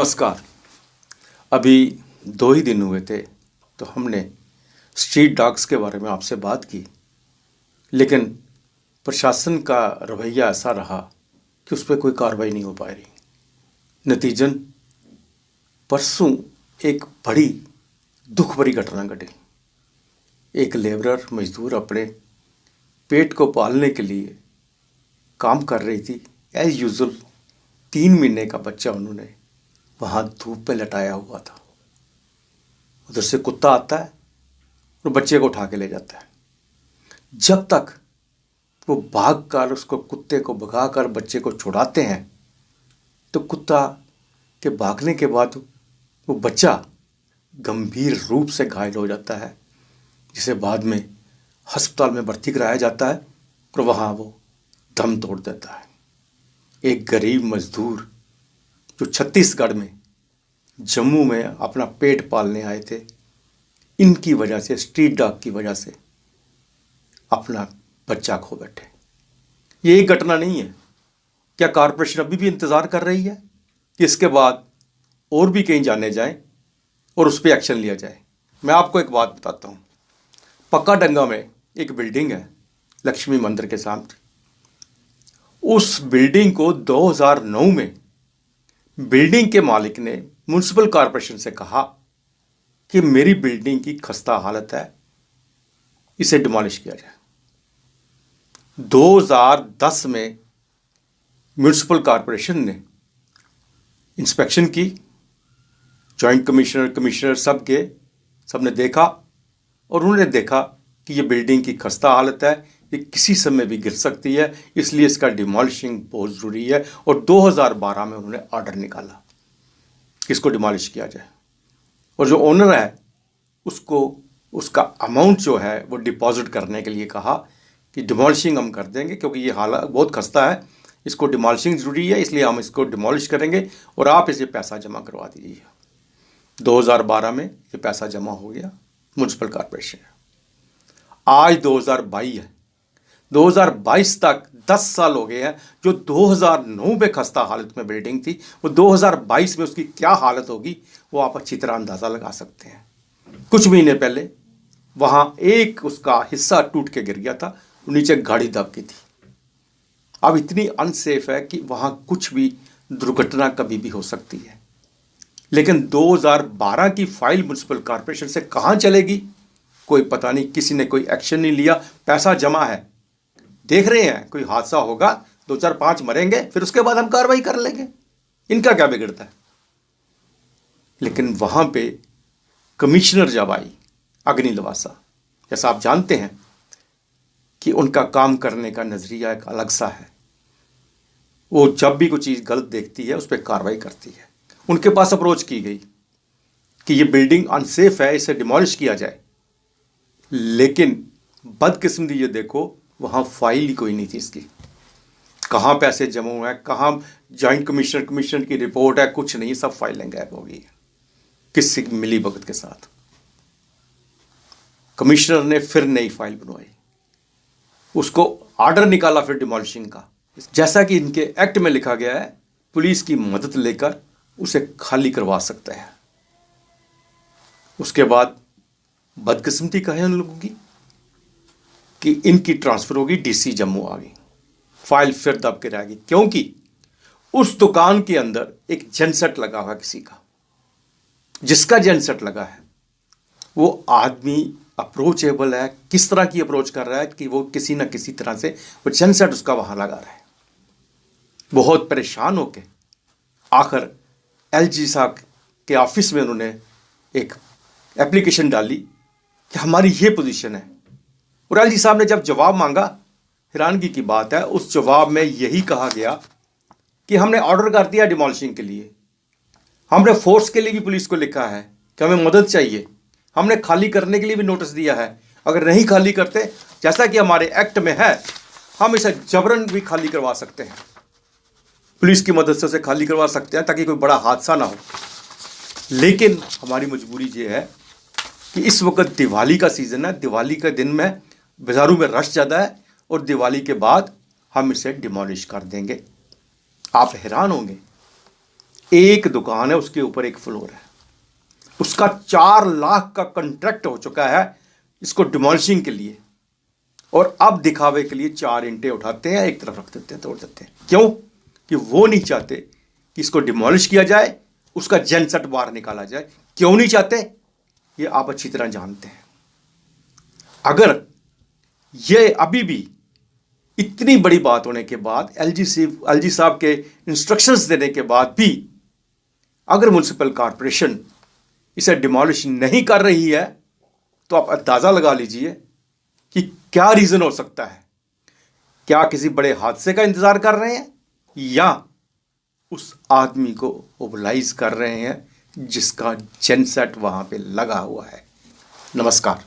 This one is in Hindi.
नमस्कार। अभी 2 ही दिन हुए थे तो हमने स्ट्रीट डॉग्स के बारे में आपसे बात की, लेकिन प्रशासन का रवैया ऐसा रहा कि उस पर कोई कार्रवाई नहीं हो पा रही। नतीजन परसों एक बड़ी दुख भरी घटना घटी। एक लेबरर मजदूर अपने पेट को पालने के लिए काम कर रही थी। एज यूजुअल 3 महीने का बच्चा उन्होंने वहाँ धूप में लटाया हुआ था। उधर से कुत्ता आता है और बच्चे को उठा के ले जाता है। जब तक वो भाग कर उसको कुत्ते को भगाकर बच्चे को छुड़ाते हैं तो कुत्ता के भागने के बाद वो बच्चा गंभीर रूप से घायल हो जाता है, जिसे बाद में अस्पताल में भर्ती कराया जाता है और वहाँ वो दम तोड़ देता है। एक गरीब मजदूर जो छत्तीसगढ़ में जम्मू में अपना पेट पालने आए थे, इनकी वजह से, स्ट्रीट डॉग की वजह से अपना बच्चा खो बैठे। ये एक घटना नहीं है। क्या कॉरपोरेशन अभी भी इंतज़ार कर रही है कि इसके बाद और भी कहीं जाने जाएं और उस पर एक्शन लिया जाए? मैं आपको एक बात बताता हूँ। पक्काडंगा में एक बिल्डिंग है लक्ष्मी मंदिर के सामने। उस बिल्डिंग को 2009 में बिल्डिंग के मालिक ने म्युनिसिपल कॉरपोरेशन से कहा कि मेरी बिल्डिंग की खस्ता हालत है, इसे डिमोलिश किया जाए। 2010 में म्युनिसिपल कॉरपोरेशन ने इंस्पेक्शन की। जॉइंट कमिश्नर सबने देखा और उन्होंने देखा कि ये बिल्डिंग की खस्ता हालत है, ये किसी समय भी गिर सकती है, इसलिए इसका डिमोलिशिंग बहुत ज़रूरी है। और 2012 में उन्होंने ऑर्डर निकाला कि इसको डिमोलिश किया जाए। और जो ओनर है उसको उसका अमाउंट जो है वो डिपॉजिट करने के लिए कहा कि डिमोलिशिंग हम कर देंगे, क्योंकि ये हालत बहुत खस्ता है, इसको डिमोलिशिंग ज़रूरी है, इसलिए हम इसको डिमोलिश करेंगे और आप इसे पैसा जमा करवा दीजिए। 2012 में ये पैसा जमा हो गया म्युनिसिपल कॉरपोरेशन। आज 2022 है। 2022 तक 10 साल हो गए हैं। जो 2009 में खस्ता हालत में बिल्डिंग थी, वो 2022 में उसकी क्या हालत होगी वो आप अच्छी तरह अंदाज़ा लगा सकते हैं। कुछ महीने पहले वहाँ एक उसका हिस्सा टूट के गिर गया था, नीचे गाड़ी दब गई थी। अब इतनी अनसेफ है कि वहाँ कुछ भी दुर्घटना कभी भी हो सकती है। लेकिन 2012 की फाइल म्युनिसिपल कॉरपोरेशन से कहाँ चलेगी, कोई पता नहीं। किसी ने कोई एक्शन नहीं लिया। पैसा जमा है, देख रहे हैं कोई हादसा होगा, 2 4 5 मरेंगे, फिर उसके बाद हम कार्रवाई कर लेंगे। इनका क्या बिगड़ता है? लेकिन वहां पे कमिश्नर जब आई अग्नि लवासा, जैसा आप जानते हैं कि उनका काम करने का नजरिया एक अलग सा है। वो जब भी कोई चीज़ गलत देखती है उस पर कार्रवाई करती है। उनके पास अप्रोच की गई कि ये बिल्डिंग अनसेफ है, इसे डिमोलिश किया जाए। लेकिन बदकिस्मती ये देखो, वहाँ फाइल ही कोई नहीं थी इसकी। कहाँ पैसे जमा हुए हैं, कहाँ जॉइंट कमिश्नर की रिपोर्ट है, कुछ नहीं। सब फाइलें गायब हो गई है किसी मिली भगत के साथ। कमिश्नर ने फिर नई फाइल बनवाई, उसको ऑर्डर निकाला फिर डिमोलिशिंग का। जैसा कि इनके एक्ट में लिखा गया है, पुलिस की मदद लेकर उसे खाली करवा सकते हैं। उसके बाद बदकिस्मती कहे उन लोगों की कि इनकी ट्रांसफर होगी, डीसी जम्मू आ गई। फाइल फिर दब के रह गई, क्योंकि उस दुकान के अंदर एक जेनसेट लगा हुआ किसी का। जिसका जेनसेट लगा है वो आदमी अप्रोचेबल है। किस तरह की अप्रोच कर रहा है कि वो किसी ना किसी तरह से वो जेनसेट उसका वहां लगा रहा है। बहुत परेशान होके आखिर एलजी साहब के ऑफिस में उन्होंने एक एप्लीकेशन डाली कि हमारी ये पोजीशन है। और एलजी साहब ने जब जवाब मांगा, हैरानगी की बात है, उस जवाब में यही कहा गया कि हमने ऑर्डर कर दिया डिमोलिशिंग के लिए, हमने फोर्स के लिए भी पुलिस को लिखा है कि हमें मदद चाहिए, हमने खाली करने के लिए भी नोटिस दिया है। अगर नहीं खाली करते, जैसा कि हमारे एक्ट में है, हम इसे जबरन भी खाली करवा सकते हैं, पुलिस की मदद से उसे खाली करवा सकते हैं ताकि कोई बड़ा हादसा ना हो। लेकिन हमारी मजबूरी ये है कि इस वक्त दिवाली का सीज़न है। दिवाली के दिन में बाज़ारों में रश ज़्यादा है और दिवाली के बाद हम इसे डिमोलिश कर देंगे। आप हैरान होंगे एक दुकान है, उसके ऊपर एक फ्लोर है, उसका 4 लाख का कॉन्ट्रैक्ट हो चुका है इसको डिमोलिशिंग के लिए, और अब दिखावे के लिए 4 ईंटें उठाते हैं, एक तरफ रख देते हैं, तोड़ देते हैं। क्यों? कि वो नहीं चाहते कि इसको डिमोलिश किया जाए, उसका जेनसेट बाहर निकाला जाए। क्यों नहीं चाहते, ये आप अच्छी तरह जानते हैं। अगर ये अभी भी इतनी बड़ी बात होने के बाद, एलजी साहब के इंस्ट्रक्शंस देने के बाद भी अगर म्युनिसिपल कॉरपोरेशन इसे डिमोलिश नहीं कर रही है, तो आप अंदाजा लगा लीजिए कि क्या रीजन हो सकता है। क्या किसी बड़े हादसे का इंतजार कर रहे हैं, या उस आदमी को मोबिलाइज कर रहे हैं जिसका जेनसेट वहां पे लगा हुआ है। नमस्कार।